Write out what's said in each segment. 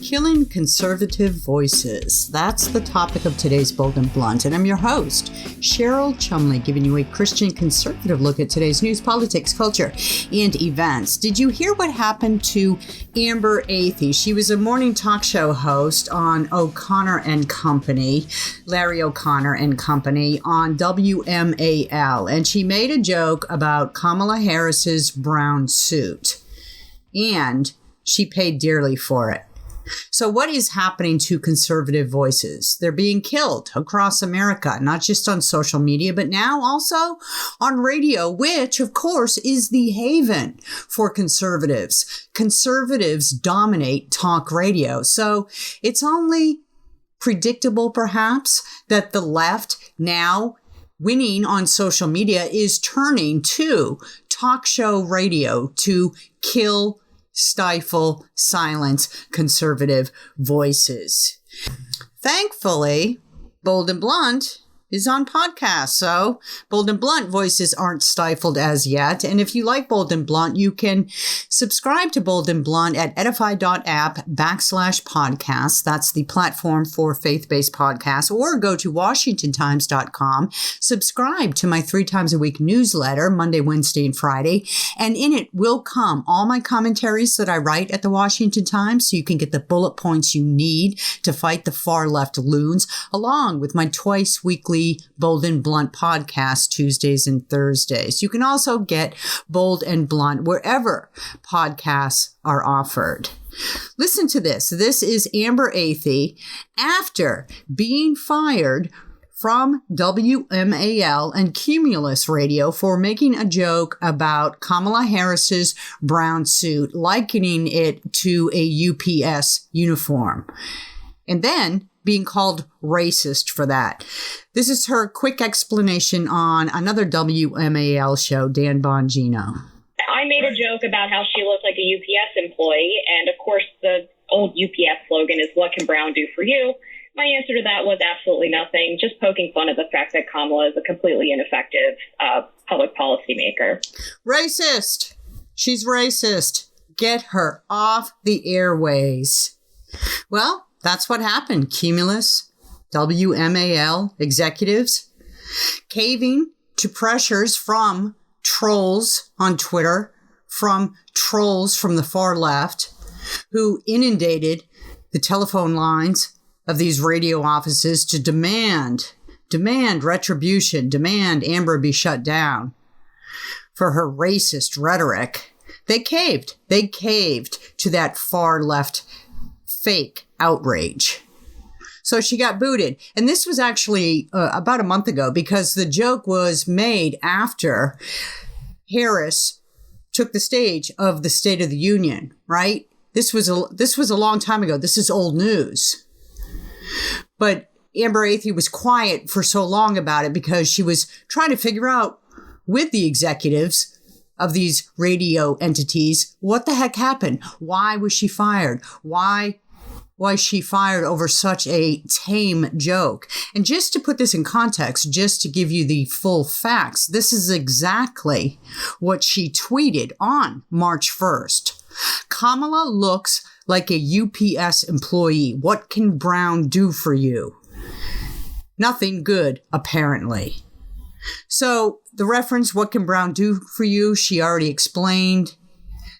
Killing conservative voices. That's the topic of today's Bold and Blunt, and I'm your host, Cheryl Chumley, giving you a Christian conservative look at today's news, politics, culture, and events. Did you hear what happened to Amber Athey? She was a morning talk show host on O'Connor and Company, Larry O'Connor and Company, on WMAL, and she made a joke about Kamala Harris's brown suit, and she paid dearly for it. So what is happening to conservative voices? They're being killed across America, not just on social media, but now also on radio, which, of course, is the haven for conservatives. Conservatives dominate talk radio. So it's only predictable, perhaps, that the left, now winning on social media, is turning to talk show radio to kill, stifle, silence conservative voices. Thankfully, Bold and Blunt is on podcast, so Bold and Blunt voices aren't stifled as yet. And if you like Bold and Blunt, you can subscribe to Bold and Blunt at edify.app/podcast. That's the platform for faith-based podcasts. Or go to washingtontimes.com, subscribe to my 3 times a week newsletter, Monday, Wednesday, and Friday. And in it will come all my commentaries that I write at the Washington Times, so you can get the bullet points you need to fight the far left loons, along with my twice weekly Bold and Blunt podcast, Tuesdays and Thursdays. You can also get Bold and Blunt wherever podcasts are offered. Listen to this. This is Amber Athey after being fired from WMAL and Cumulus radio for making a joke about Kamala Harris's brown suit, likening it to a UPS uniform, and then being called racist for that. This is her quick explanation on another WMAL show, Dan Bongino. I made a joke about how she looked like a UPS employee, and of course the old UPS slogan is, "What can Brown do for you?" My answer to that was absolutely nothing, just poking fun at the fact that Kamala is a completely ineffective public policy maker. Racist! She's racist. Get her off the airways. Well, that's what happened. Cumulus, WMAL executives caving to pressures from trolls on Twitter, from trolls from the far left, who inundated the telephone lines of these radio offices to demand retribution, demand Amber be shut down for her racist rhetoric. They caved to that far left fake outrage. So she got booted. And this was actually about a month ago, because the joke was made after Harris took the stage of the State of the Union, right? This was a long time ago. This is old news. But Amber Athey was quiet for so long about it because she was trying to figure out with the executives of these radio entities what the heck happened. Why was she fired? Why was she fired over such a tame joke? And just to put this in context, just to give you the full facts, this is exactly what she tweeted on March 1st. Kamala looks like a UPS employee. What can Brown do for you? Nothing good, apparently. So the reference, what can Brown do for you? She already explained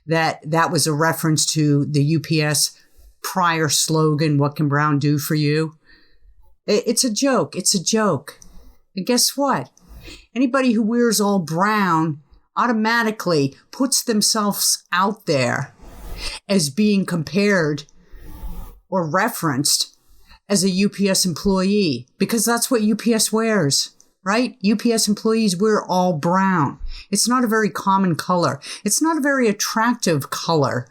that was a reference to the UPS prior slogan, what can Brown do for you? It's a joke. It's a joke. And guess what? Anybody who wears all brown automatically puts themselves out there as being compared or referenced as a UPS employee, because that's what UPS wears, right? UPS employees wear all brown. It's not a very common color. It's not a very attractive color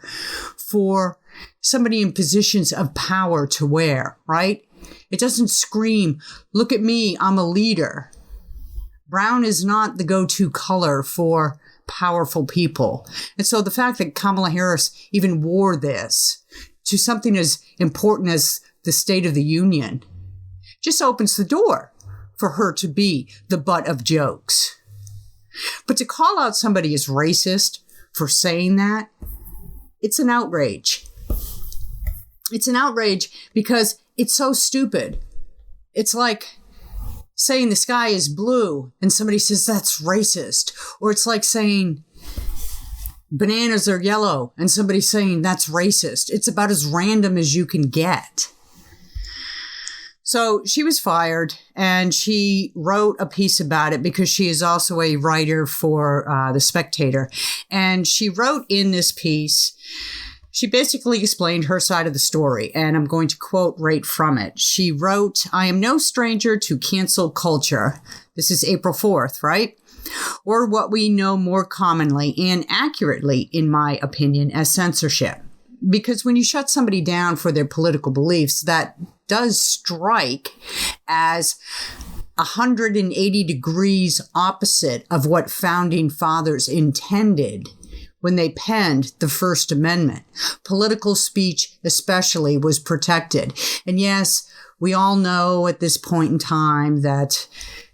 for somebody in positions of power to wear, right? It doesn't scream, look at me, I'm a leader. Brown is not the go-to color for powerful people. And so the fact that Kamala Harris even wore this to something as important as the State of the Union just opens the door for her to be the butt of jokes. But to call out somebody as racist for saying that, it's an outrage. It's an outrage because it's so stupid. It's like saying the sky is blue and somebody says that's racist. Or it's like saying bananas are yellow and somebody saying that's racist. It's about as random as you can get. So she was fired, and she wrote a piece about it because she is also a writer for The Spectator. And she wrote in this piece, she basically explained her side of the story, and I'm going to quote right from it. She wrote, "I am no stranger to cancel culture." This is April 4th, right? Or what we know more commonly and accurately, in my opinion, as censorship. Because when you shut somebody down for their political beliefs, that does strike as 180 degrees opposite of what founding fathers intended when they penned the First Amendment. Political speech especially was protected. And yes, we all know at this point in time that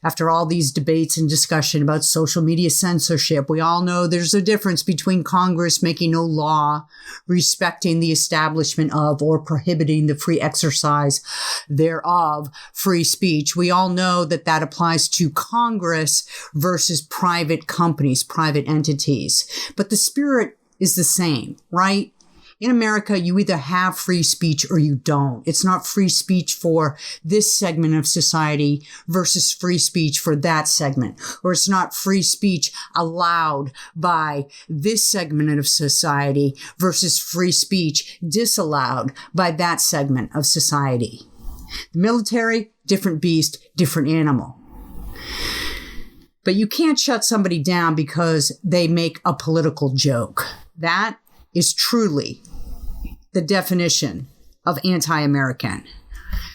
after all these debates and discussion about social media censorship, we all know there's a difference between Congress making no law, respecting the establishment of, or prohibiting the free exercise thereof, free speech. We all know that that applies to Congress versus private companies, private entities. But the spirit is the same, right? In America, you either have free speech or you don't. It's not free speech for this segment of society versus free speech for that segment. Or it's not free speech allowed by this segment of society versus free speech disallowed by that segment of society. The military, different beast, different animal. But you can't shut somebody down because they make a political joke. That is truly the definition of anti-American.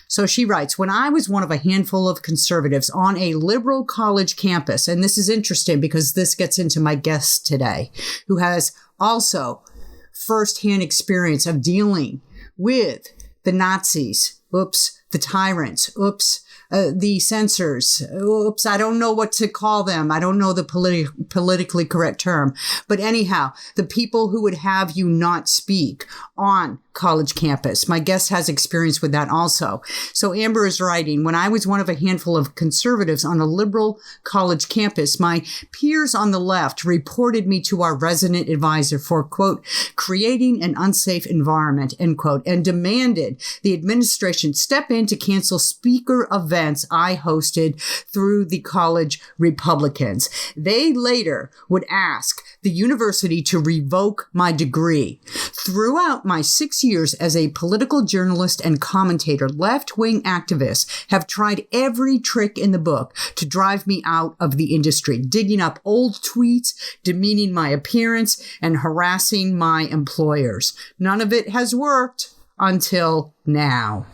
So she writes, "When I was one of a handful of conservatives on a liberal college campus," and this is interesting because this gets into my guest today, who has also firsthand experience of dealing with the Nazis, the tyrants, the censors, I don't know what to call them. I don't know the politically correct term. But anyhow, the people who would have you not speak on college campus. My guest has experience with that also. So Amber is writing, "When I was one of a handful of conservatives on a liberal college campus, my peers on the left reported me to our resident advisor for, quote, creating an unsafe environment, end quote, and demanded the administration step in to cancel speaker events I hosted through the college Republicans. They later would ask the university to revoke my degree. Throughout my 6 years as a political journalist and commentator, left-wing activists have tried every trick in the book to drive me out of the industry, digging up old tweets, demeaning my appearance, and harassing my employers. None of it has worked until now."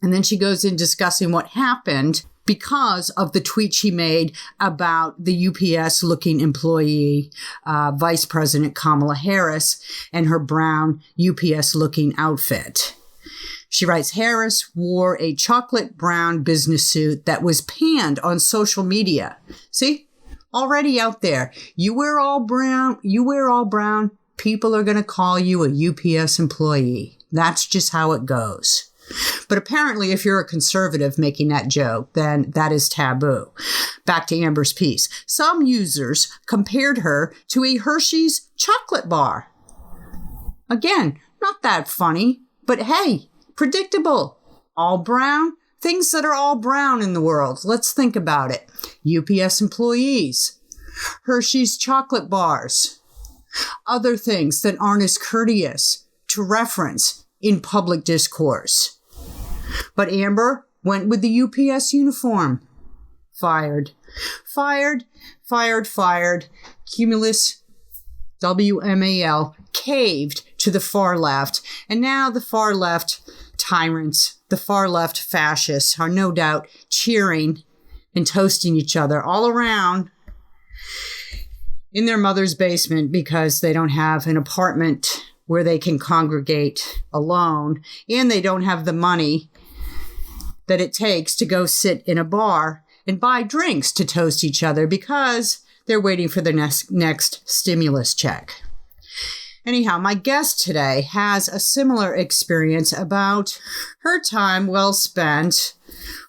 And then she goes in discussing what happened because of the tweet she made about the UPS-looking employee, Vice President Kamala Harris, and her brown UPS-looking outfit. She writes, "Harris wore a chocolate brown business suit that was panned on social media." See? Already out there. You wear all brown, people are going to call you a UPS employee. That's just how it goes. But apparently, if you're a conservative making that joke, then that is taboo. Back to Amber's piece. Some users compared her to a Hershey's chocolate bar. Again, not that funny, but hey, predictable. All brown? Things that are all brown in the world. Let's think about it. UPS employees. Hershey's chocolate bars. Other things that aren't as courteous to reference in public discourse. But Amber went with the UPS uniform. Fired. Cumulus, WMAL, caved to the far left. And now the far left tyrants, the far left fascists are no doubt cheering and toasting each other all around in their mother's basement because they don't have an apartment where they can congregate alone, and they don't have the money that it takes to go sit in a bar and buy drinks to toast each other because they're waiting for their next stimulus check. Anyhow, my guest today has a similar experience about her time well spent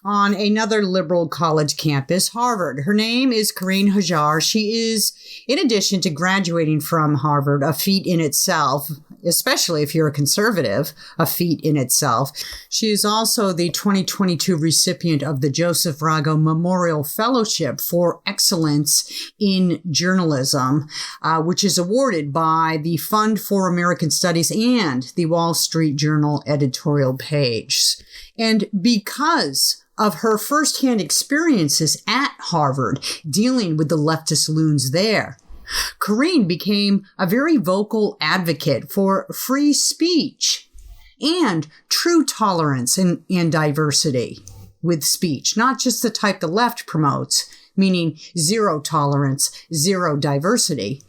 on another liberal college campus, Harvard. Her name is Carine Hajjar. She is, in addition to graduating from Harvard, a feat in itself, especially if you're a conservative, a feat in itself. She is also the 2022 recipient of the Joseph Rago Memorial Fellowship for Excellence in Journalism, which is awarded by the Fund for American Studies and the Wall Street Journal editorial page. And because of her firsthand experiences at Harvard dealing with the leftist loons there, Carine became a very vocal advocate for free speech and true tolerance and diversity with speech, not just the type the left promotes, meaning zero tolerance, zero diversity,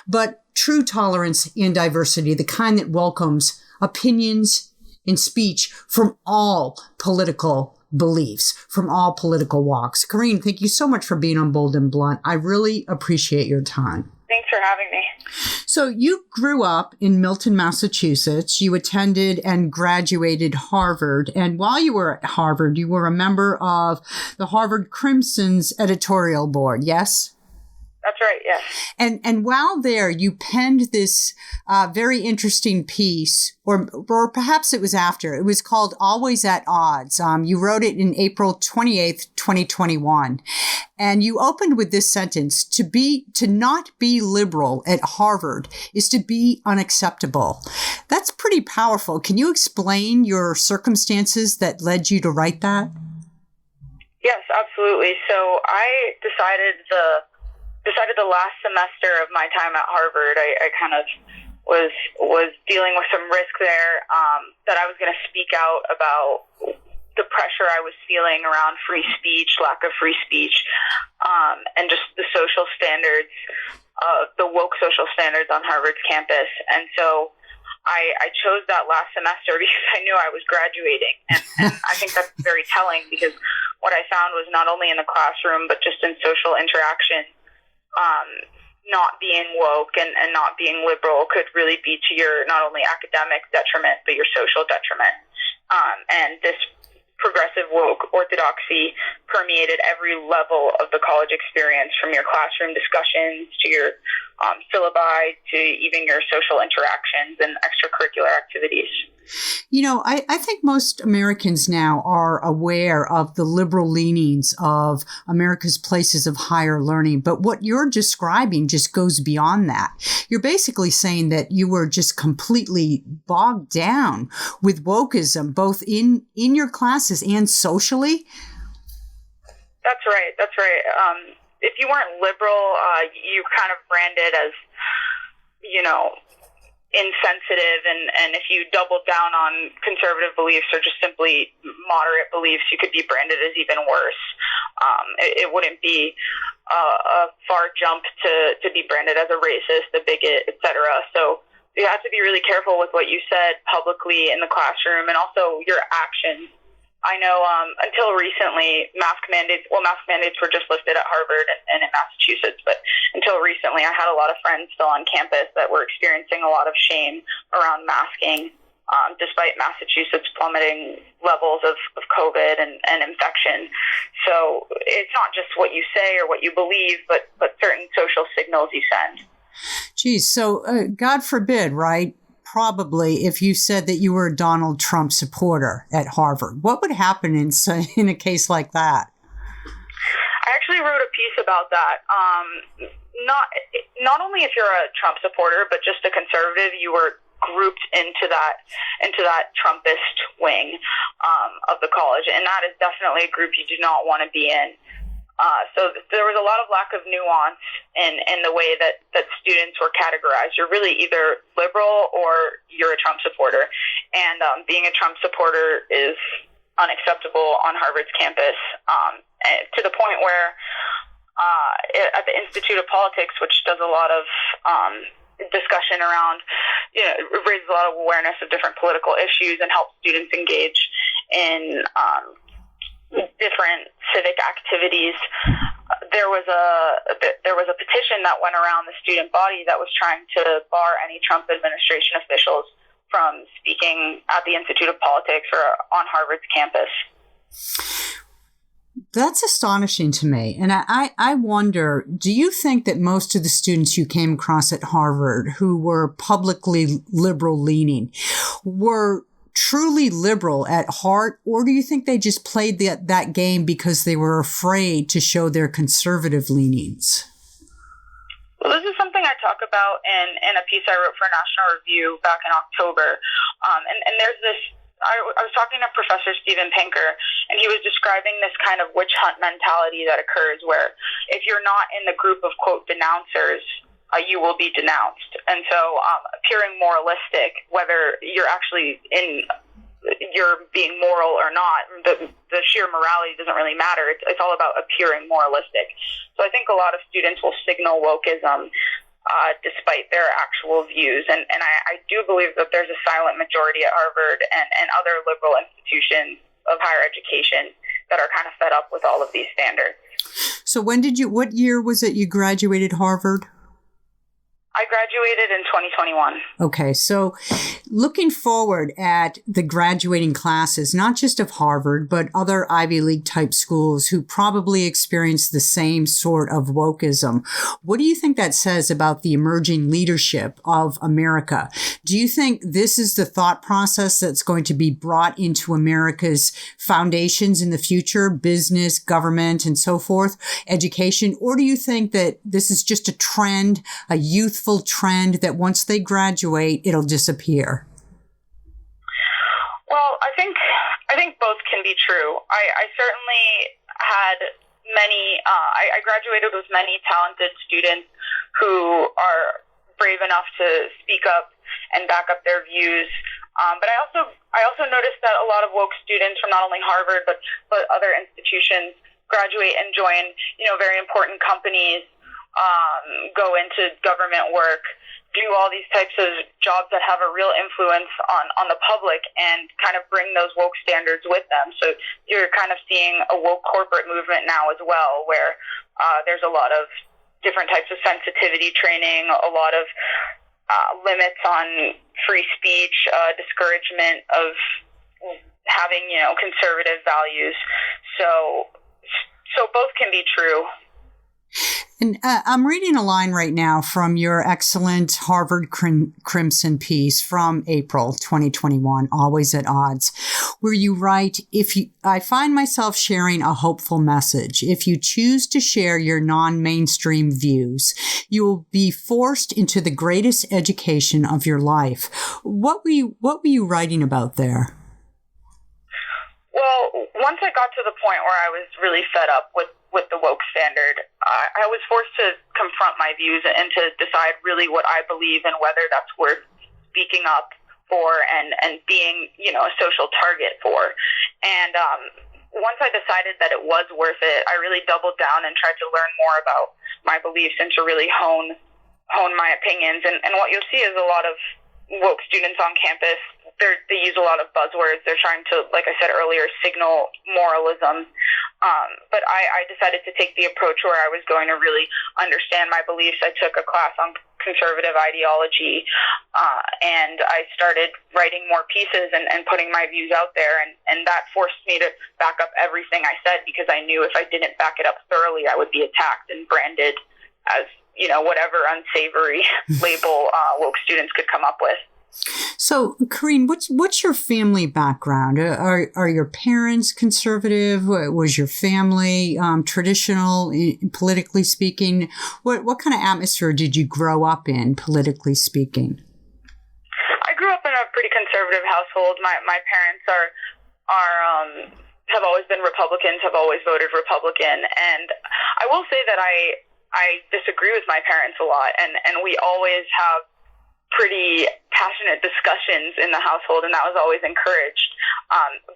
but true tolerance and diversity, the kind that welcomes opinions and speech from all political beliefs, from all political walks. Carine, thank you so much for being on Bold and Blunt. I really appreciate your time. Thanks for having me. So you grew up in Milton, Massachusetts. You attended and graduated Harvard. And while you were at Harvard, you were a member of the Harvard Crimson's editorial board, yes? That's right, yes. And while there, you penned this very interesting piece, or perhaps it was after. It was called Always at Odds. You wrote it in April 28th, 2021. And you opened with this sentence: to not be liberal at Harvard is to be unacceptable. That's pretty powerful. Can you explain your circumstances that led you to write that? Yes, absolutely. So I decided the last semester of my time at Harvard, I kind of was dealing with some risk there, that I was going to speak out about the pressure I was feeling around free speech, lack of free speech, and just the social standards, the woke social standards on Harvard's campus. And so I chose that last semester because I knew I was graduating. And I think that's very telling, because what I found was not only in the classroom, but just in social interaction, not being woke and not being liberal could really be to your not only academic detriment, but your social detriment. And this progressive woke orthodoxy permeated every level of the college experience, from your classroom discussions to your syllabi to even your social interactions and extracurricular activities. You know, I think most Americans now are aware of the liberal leanings of America's places of higher learning. But what you're describing just goes beyond that. You're basically saying that you were just completely bogged down with wokeism, both in your classes and socially. That's right. That's right. If you weren't liberal, you kind of branded as, insensitive, and if you doubled down on conservative beliefs or just simply moderate beliefs, you could be branded as even worse. It wouldn't be a far jump to be branded as a racist, a bigot, etc. So you have to be really careful with what you said publicly in the classroom, and also your actions. I know until recently, mask mandates were just lifted at Harvard and in Massachusetts, but until recently I had a lot of friends still on campus that were experiencing a lot of shame around masking, despite Massachusetts plummeting levels of COVID and infection. So it's not just what you say or what you believe, but certain social signals you send. Geez, so God forbid, right? Probably if you said that you were a Donald Trump supporter at Harvard, what would happen in a case like that? I actually wrote a piece about that. Not only if you're a Trump supporter, but just a conservative, you were grouped into that Trumpist wing of the college, and that is definitely a group you do not want to be in. So there was a lot of lack of nuance in the way that students were categorized. You're really either liberal or you're a Trump supporter. And being a Trump supporter is unacceptable on Harvard's campus, to the point where at the Institute of Politics, which does a lot of discussion around, it raises a lot of awareness of different political issues and helps students engage in different civic activities. there was a petition that went around the student body that was trying to bar any Trump administration officials from speaking at the Institute of Politics or on Harvard's campus. That's astonishing to me. And I wonder, do you think that most of the students you came across at Harvard who were publicly liberal leaning were truly liberal at heart, or do you think they just played that game because they were afraid to show their conservative leanings? Well, this is something I talk about in a piece I wrote for National Review back in October. And there's this, I was talking to Professor Steven Pinker, and he was describing this kind of witch hunt mentality that occurs where if you're not in the group of, quote, denouncers, you will be denounced. And so appearing moralistic, whether you're actually you're being moral or not, the sheer morality doesn't really matter. It's all about appearing moralistic. So I think a lot of students will signal wokeism despite their actual views. And I do believe that there's a silent majority at Harvard and other liberal institutions of higher education that are kind of fed up with all of these standards. So what year was it you graduated Harvard? I graduated in 2021. Okay, so looking forward at the graduating classes, not just of Harvard, but other Ivy League type schools who probably experience the same sort of wokeism, what do you think that says about the emerging leadership of America? Do you think this is the thought process that's going to be brought into America's foundations in the future, business, government, and so forth, education? Or do you think that this is just a trend, a youthful trend that once they graduate, it'll disappear? Well, I think both can be true. I certainly had many, I graduated with many talented students who are brave enough to speak up and back up their views. But I also noticed that a lot of woke students from not only Harvard, but other institutions graduate and join, very important companies, go into government work, do all these types of jobs that have a real influence on the public and kind of bring those woke standards with them. So you're kind of seeing a woke corporate movement now as well, where there's a lot of different types of sensitivity training, a lot of limits on free speech, discouragement of having, conservative values. So both can be true. And I'm reading a line right now from your excellent Harvard Crimson piece from April 2021, Always at Odds, where you write, I find myself sharing a hopeful message. If you choose to share your non-mainstream views, you will be forced into the greatest education of your life. What were you writing about there? Well, once I got to the point where I was really fed up with the woke standard, I was forced to confront my views and to decide really what I believe and whether that's worth speaking up for and being, a social target for. And once I decided that it was worth it, I really doubled down and tried to learn more about my beliefs and to really hone my opinions. And what you'll see is a lot of woke students on campus, they use a lot of buzzwords. They're trying to, like I said earlier, signal moralism. But I decided to take the approach where I was going to really understand my beliefs. I took a class on conservative ideology, and I started writing more pieces and putting my views out there. And that forced me to back up everything I said, because I knew if I didn't back it up thoroughly, I would be attacked and branded as, whatever unsavory label woke students could come up with. So, Carine, what's your family background? Are your parents conservative? Was your family traditional, politically speaking? What kind of atmosphere did you grow up in, politically speaking? I grew up in a pretty conservative household. My parents have always been Republicans, have always voted Republican, and I will say that I disagree with my parents a lot, and we always have pretty passionate discussions in the household, and that was always encouraged.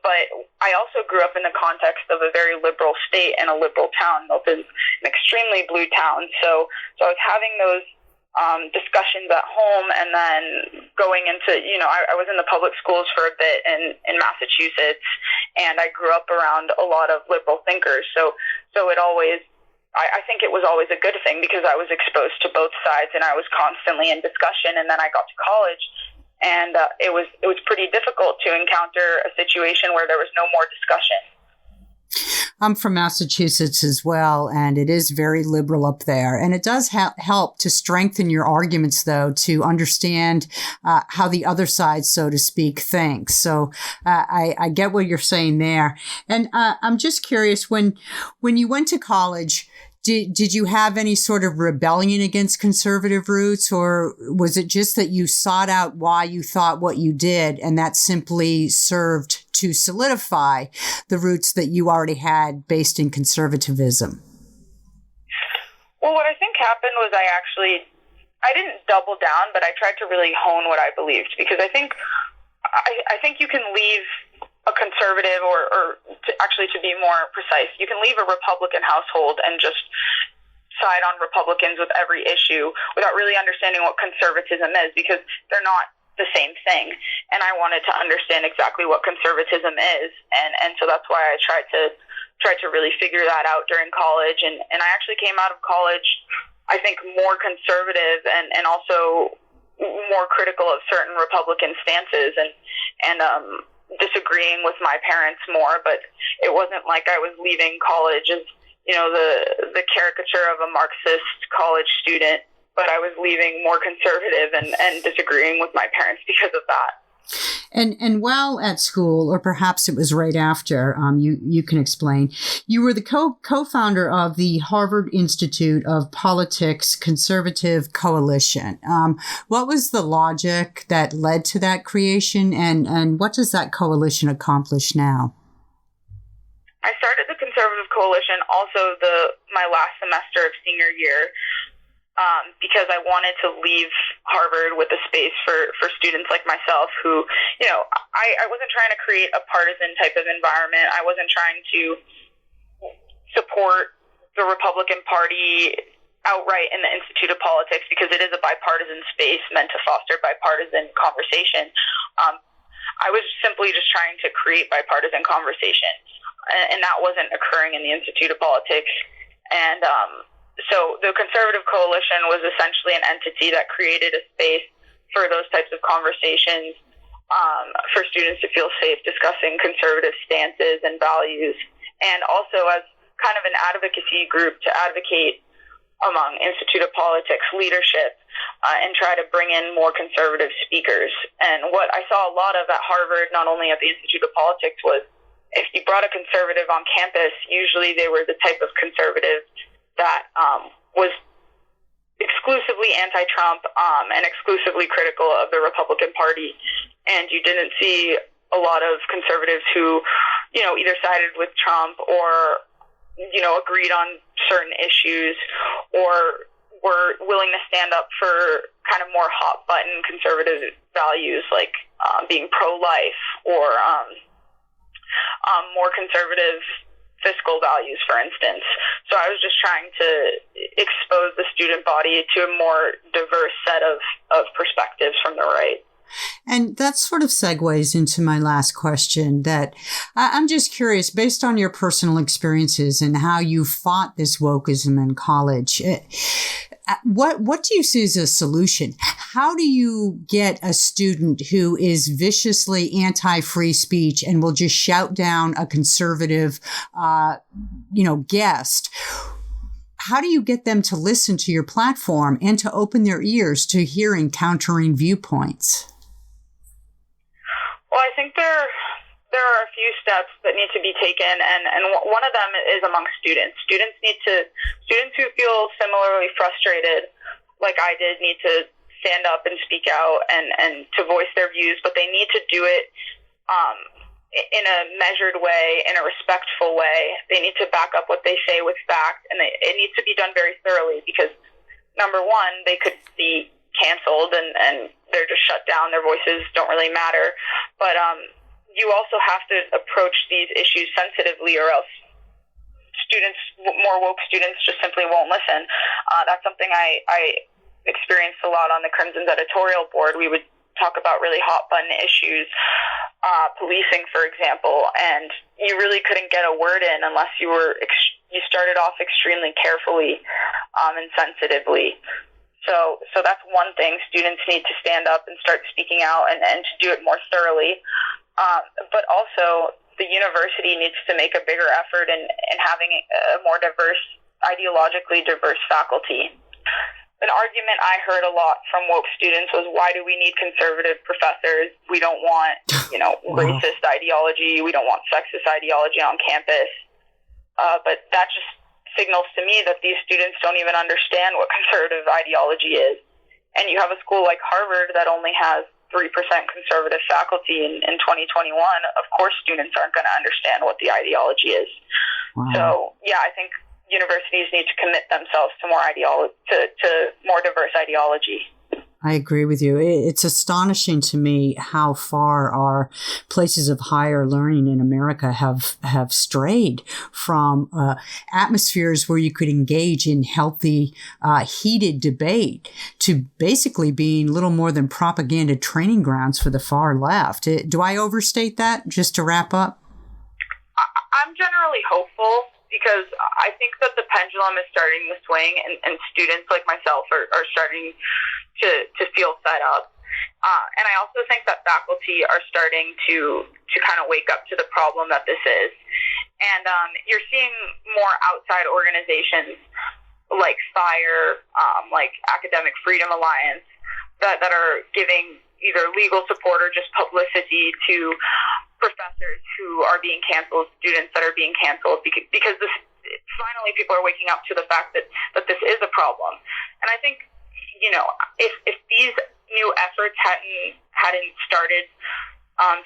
But I also grew up in the context of a very liberal state and a liberal town. Milton is an extremely blue town. So I was having those discussions at home, and then going into, I was in the public schools for a bit in Massachusetts, and I grew up around a lot of liberal thinkers. So it always I think it was always a good thing because I was exposed to both sides and I was constantly in discussion. And then I got to college, and it was pretty difficult to encounter a situation where there was no more discussion. I'm from Massachusetts as well, and it is very liberal up there. And it does help to strengthen your arguments, though, to understand how the other side, so to speak, thinks. So I get what you're saying there. And I'm just curious, when you went to college, did you have any sort of rebellion against conservative roots, or was it just that you sought out why you thought what you did, and that simply served to solidify the roots that you already had based in conservatism? Well, what I think happened was I didn't double down, but I tried to really hone what I believed, because I think you can leave a conservative, or to be more precise, you can leave a Republican household and just side on Republicans with every issue without really understanding what conservatism is, because they're not the same thing. And I wanted to understand exactly what conservatism is, and so that's why I tried to really figure that out during college. And I actually came out of college, I think, more conservative and also more critical of certain Republican stances and disagreeing with my parents more. But it wasn't like I was leaving college as, the caricature of a Marxist college student, but I was leaving more conservative and disagreeing with my parents because of that. And while at school, or perhaps it was right after, you can explain, you were the co-founder of the Harvard Institute of Politics Conservative Coalition. What was the logic that led to that creation, and what does that coalition accomplish now? I started the Conservative Coalition also my last semester of senior year, because I wanted to leave Harvard with a space for students like myself who, I wasn't trying to create a partisan type of environment. I wasn't trying to support the Republican Party outright in the Institute of Politics, because it is a bipartisan space meant to foster bipartisan conversation. I was simply just trying to create bipartisan conversation, and that wasn't occurring in the Institute of Politics. And so the Conservative Coalition was essentially an entity that created a space for those types of conversations, for students to feel safe discussing conservative stances and values, and also as kind of an advocacy group to advocate among Institute of Politics leadership and try to bring in more conservative speakers. And what I saw a lot of at Harvard, not only at the Institute of Politics, was if you brought a conservative on campus, usually they were the type of conservative that was exclusively anti-Trump and exclusively critical of the Republican Party. And you didn't see a lot of conservatives who, either sided with Trump or, agreed on certain issues or were willing to stand up for kind of more hot-button conservative values like being pro-life or more conservative fiscal values, for instance. So I was just trying to expose the student body to a more diverse set of perspectives from the right. And that sort of segues into my last question, that I'm just curious, based on your personal experiences and how you fought this wokeism in college, what do you see as a solution? How do you get a student who is viciously anti-free speech and will just shout down a conservative, guest? How do you get them to listen to your platform and to open their ears to hearing countering viewpoints? Well, I think there are a few steps that need to be taken, and one of them is among students. Students who feel similarly frustrated, like I did, need to stand up and speak out and to voice their views, but they need to do it in a measured way, in a respectful way. They need to back up what they say with fact, and it needs to be done very thoroughly, because number one, they could be canceled and they're just shut down. Their voices don't really matter. But you also have to approach these issues sensitively, or else more woke students just simply won't listen. That's something I experienced a lot on the Crimson's editorial board. We would talk about really hot button issues, policing, for example, and you really couldn't get a word in unless you were you started off extremely carefully and sensitively. So that's one thing. Students need to stand up and start speaking out and to do it more thoroughly. But also, the university needs to make a bigger effort in having a more ideologically diverse faculty. An argument I heard a lot from woke students was, why do we need conservative professors? We don't want, racist ideology. We don't want sexist ideology on campus. But that just signals to me that these students don't even understand what conservative ideology is. And you have a school like Harvard that only has 3% conservative faculty in 2021. Of course, students aren't going to understand what the ideology is. Wow. So, yeah, I think universities need to commit themselves to more diverse ideology. I agree with you. It's astonishing to me how far our places of higher learning in America have strayed from atmospheres where you could engage in healthy, heated debate to basically being little more than propaganda training grounds for the far left. Do I overstate that, just to wrap up? I'm generally hopeful, because I think that the pendulum is starting to swing, and students like myself are starting to feel fed up. And I also think that faculty are starting to kind of wake up to the problem that this is. And you're seeing more outside organizations like FIRE, like Academic Freedom Alliance, that are giving either legal support or just publicity to professors who are being canceled, students that are being canceled, because finally people are waking up to the fact that this is a problem. And I think, if these new efforts hadn't started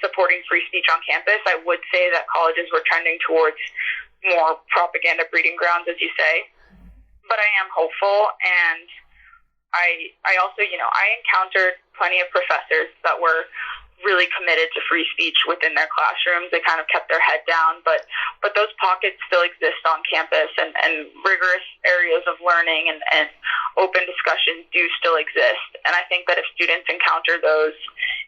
supporting free speech on campus, I would say that colleges were trending towards more propaganda breeding grounds, as you say. But I am hopeful, and I also, I encountered plenty of professors that were really committed to free speech within their classrooms. They kind of kept their head down, but those pockets still exist on campus, and rigorous areas of learning and open discussions do still exist. And I think that if students encounter those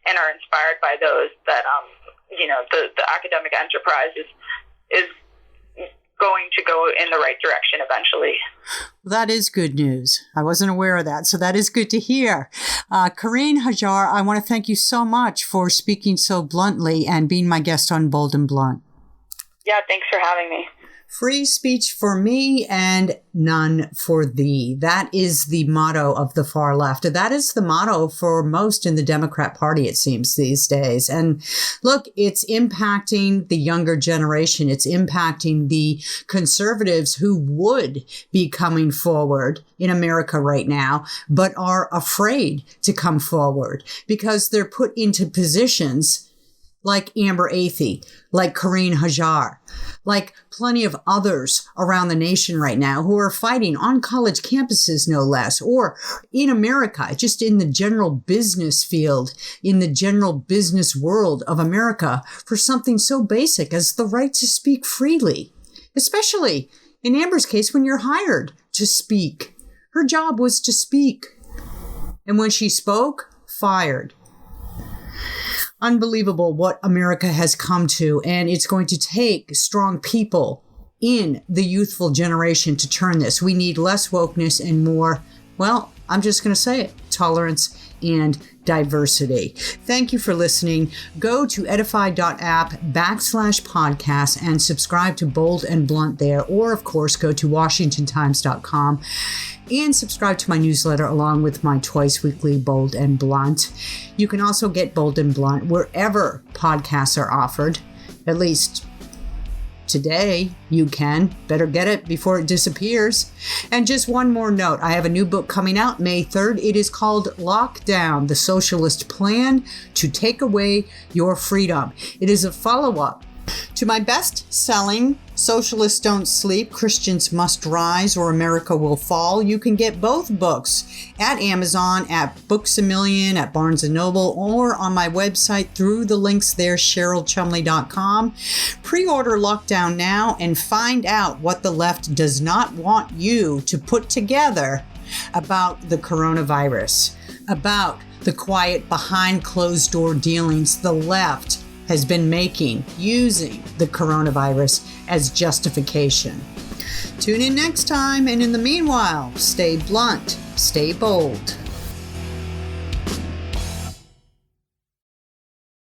and are inspired by those, that the academic enterprise is going to go in the right direction eventually. Well, that is good news. I wasn't aware of that, so that is good to hear. Carine Hajjar, I want to thank you so much for speaking so bluntly and being my guest on Bold and Blunt. Yeah, thanks for having me. Free speech for me and none for thee. That is the motto of the far left. That is the motto for most in the Democrat Party, it seems, these days. And look, it's impacting the younger generation. It's impacting the conservatives who would be coming forward in America right now, but are afraid to come forward because they're put into positions like Amber Athey, like Carine Hajjar, like plenty of others around the nation right now who are fighting on college campuses, no less, or in America, just in the general business field, in the general business world of America, for something so basic as the right to speak freely, especially in Amber's case when you're hired to speak. Her job was to speak. And when she spoke, fired. Unbelievable what America has come to, and it's going to take strong people in the youthful generation to turn this. We need less wokeness and more, well, I'm just going to say it, tolerance and diversity. Thank you for listening. Go to edify.app/podcast and subscribe to Bold and Blunt there, or of course go to WashingtonTimes.com and subscribe to my newsletter along with my twice weekly Bold and Blunt. You can also get Bold and Blunt wherever podcasts are offered. At least today you can. Better get it before it disappears. And just one more note. I have a new book coming out May 3rd. It is called Lockdown, the Socialist Plan to Take Away Your Freedom. It is a follow-up to my best-selling Socialists Don't Sleep, Christians Must Rise, or America Will Fall. You can get both books at Amazon, at Books A Million, at Barnes & Noble, or on my website through the links there, CherylChumley.com. Pre-order Lockdown now and find out what the left does not want you to put together about the coronavirus, about the quiet behind closed door dealings the left has been making using the coronavirus as justification. Tune in next time, and in the meanwhile, stay blunt, stay bold.